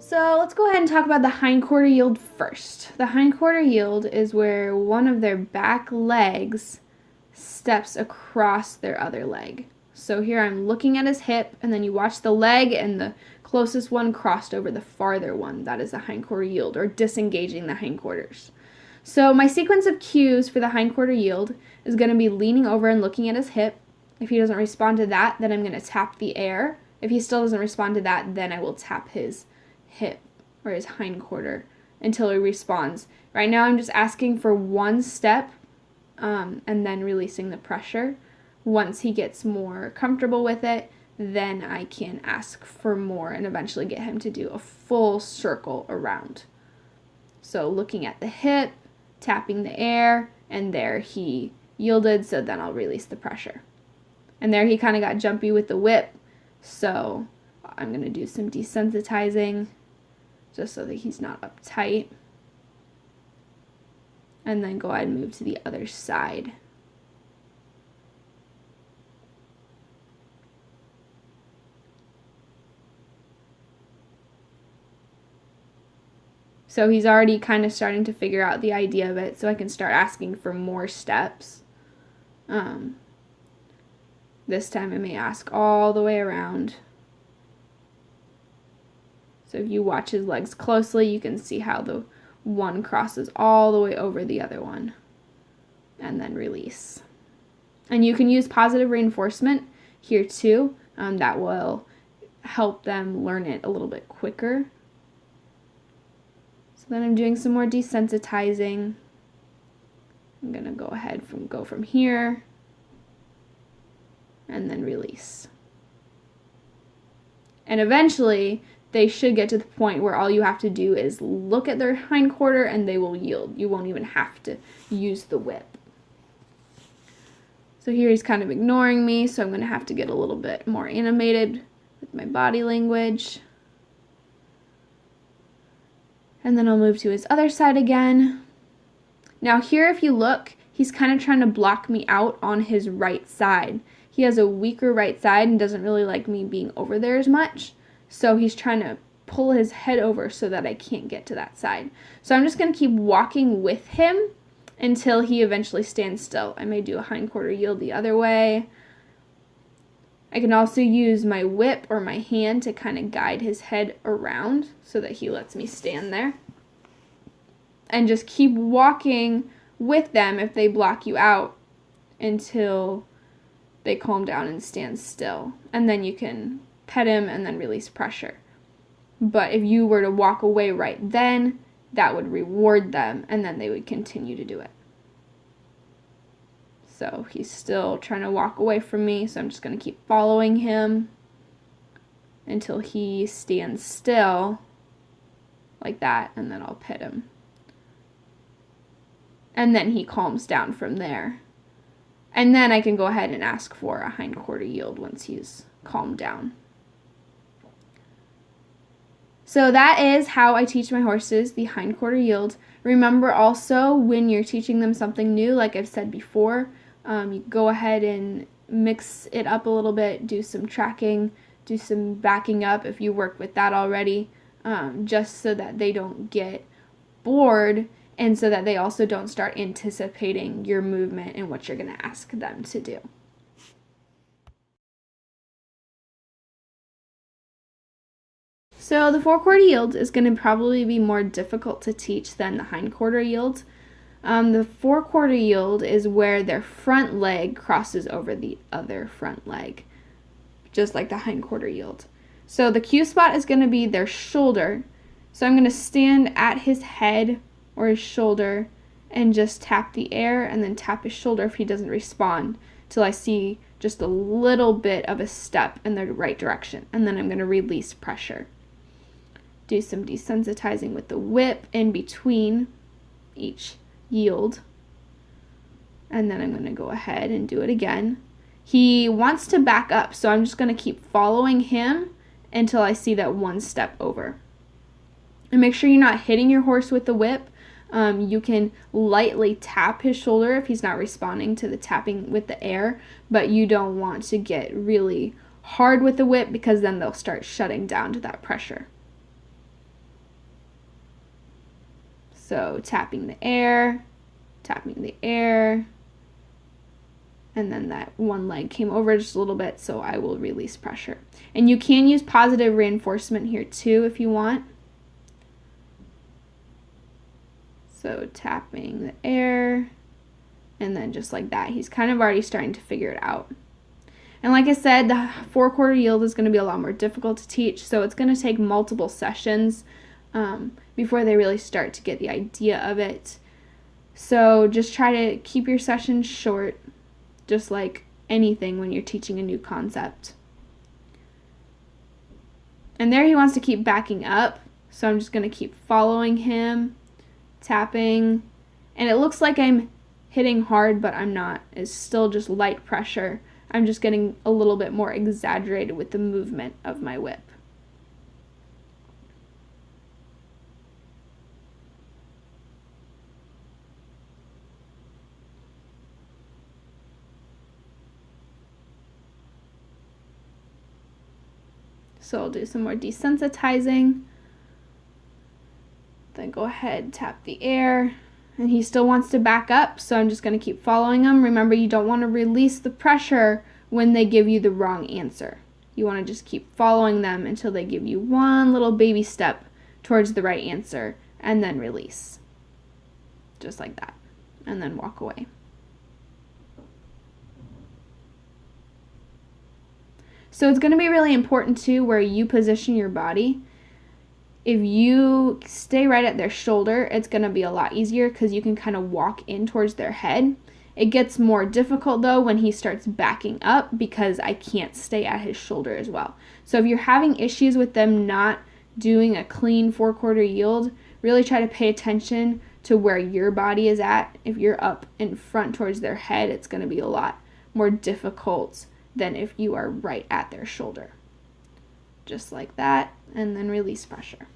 So let's go ahead and talk about the hindquarter yield first. The hindquarter yield is where one of their back legs steps across their other leg. So here I'm looking at his hip, and then you watch the leg and the closest one crossed over the farther one. That is the hindquarter yield, or disengaging the hindquarters. So my sequence of cues for the hindquarter yield is going to be leaning over and looking at his hip. If he doesn't respond to that, then I'm going to tap the air. If he still doesn't respond to that, then I will tap his hip or his hindquarter until he responds. Right now I'm just asking for one step and then releasing the pressure. Once he gets more comfortable with it, then I can ask for more and eventually get him to do a full circle around. So looking at the hip, tapping the air, and there he yielded, so then I'll release the pressure. And there he kind of got jumpy with the whip, so I'm going to do some desensitizing just so that he's not uptight. And then go ahead and move to the other side. So he's already kind of starting to figure out the idea of it, so I can start asking for more steps. This time I may ask all the way around. So if you watch his legs closely, you can see how the one crosses all the way over the other one. And then release. And you can use positive reinforcement here too. That will help them learn it a little bit quicker. So then I'm doing some more desensitizing. I'm going to go ahead go from here and then release. And eventually they should get to the point where all you have to do is look at their hindquarter and they will yield. You won't even have to use the whip. So here he's kind of ignoring me, so I'm going to have to get a little bit more animated with my body language. And then I'll move to his other side again. Now here, if you look, he's kind of trying to block me out on his right side. He has a weaker right side and doesn't really like me being over there as much. So he's trying to pull his head over so that I can't get to that side. So I'm just going to keep walking with him until he eventually stands still. I may do a hindquarter yield the other way. I can also use my whip or my hand to kind of guide his head around so that he lets me stand there. And just keep walking with them if they block you out until they calm down and stand still. And then you can pet him and then release pressure. But if you were to walk away right then, that would reward them and then they would continue to do it. So he's still trying to walk away from me, so I'm just going to keep following him until he stands still like that, and then I'll pet him. And then he calms down from there. And then I can go ahead and ask for a hindquarter yield once he's calmed down. So that is how I teach my horses the hindquarter yield. Remember also, when you're teaching them something new, like I've said before, you go ahead and mix it up a little bit, do some tracking, do some backing up if you work with that already, just so that they don't get bored and so that they also don't start anticipating your movement and what you're going to ask them to do. So the forequarter yield is going to probably be more difficult to teach than the hindquarter yield. The forequarter yield is where their front leg crosses over the other front leg, just like the hindquarter yield. So the cue spot is going to be their shoulder. So I'm going to stand at his head or his shoulder and just tap the air and then tap his shoulder if he doesn't respond till I see just a little bit of a step in the right direction. And then I'm going to release pressure. Do some desensitizing with the whip in between each yield. And then I'm going to go ahead and do it again. He wants to back up, so I'm just going to keep following him until I see that one step over. And make sure you're not hitting your horse with the whip. You can lightly tap his shoulder if he's not responding to the tapping with the air, but you don't want to get really hard with the whip because then they'll start shutting down to that pressure. So tapping the air, and then that one leg came over just a little bit, so I will release pressure. And you can use positive reinforcement here too if you want. So tapping the air, and then just like that, he's kind of already starting to figure it out. And like I said, the four-quarter yield is going to be a lot more difficult to teach, so it's going to take multiple sessions before they really start to get the idea of it. So just try to keep your sessions short, just like anything when you're teaching a new concept. And there he wants to keep backing up, so I'm just going to keep following him, tapping, and it looks like I'm hitting hard, but I'm not. It's still just light pressure. I'm just getting a little bit more exaggerated with the movement of my whip. So I'll do some more desensitizing. Then go ahead, tap the air. And he still wants to back up, so I'm just going to keep following him. Remember, you don't want to release the pressure when they give you the wrong answer. You want to just keep following them until they give you one little baby step towards the right answer, and then release. Just like that. And then walk away. So it's going to be really important too where you position your body. If you stay right at their shoulder, it's going to be a lot easier because you can kind of walk in towards their head. It gets more difficult though when he starts backing up because I can't stay at his shoulder as well. So if you're having issues with them not doing a clean four-quarter yield, really try to pay attention to where your body is at. If you're up in front towards their head, it's going to be a lot more difficult than if you are right at their shoulder. Just like that, and then release pressure.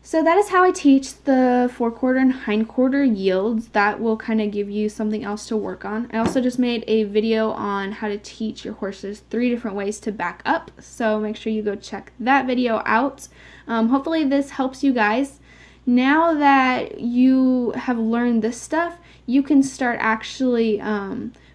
So that is how I teach the forequarter and hindquarter yields. That will kind of give you something else to work on. I also just made a video on how to teach your horses 3 different ways to back up, so make sure you go check that video out. Hopefully this helps you guys. Now that you have learned this stuff, you can start actually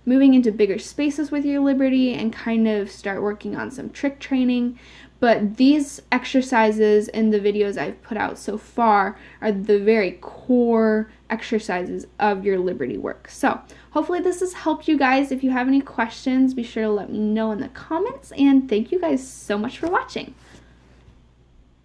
moving into bigger spaces with your Liberty and kind of start working on some trick training. But these exercises in the videos I've put out so far are the very core exercises of your Liberty work. So hopefully this has helped you guys. If you have any questions, be sure to let me know in the comments. And thank you guys so much for watching.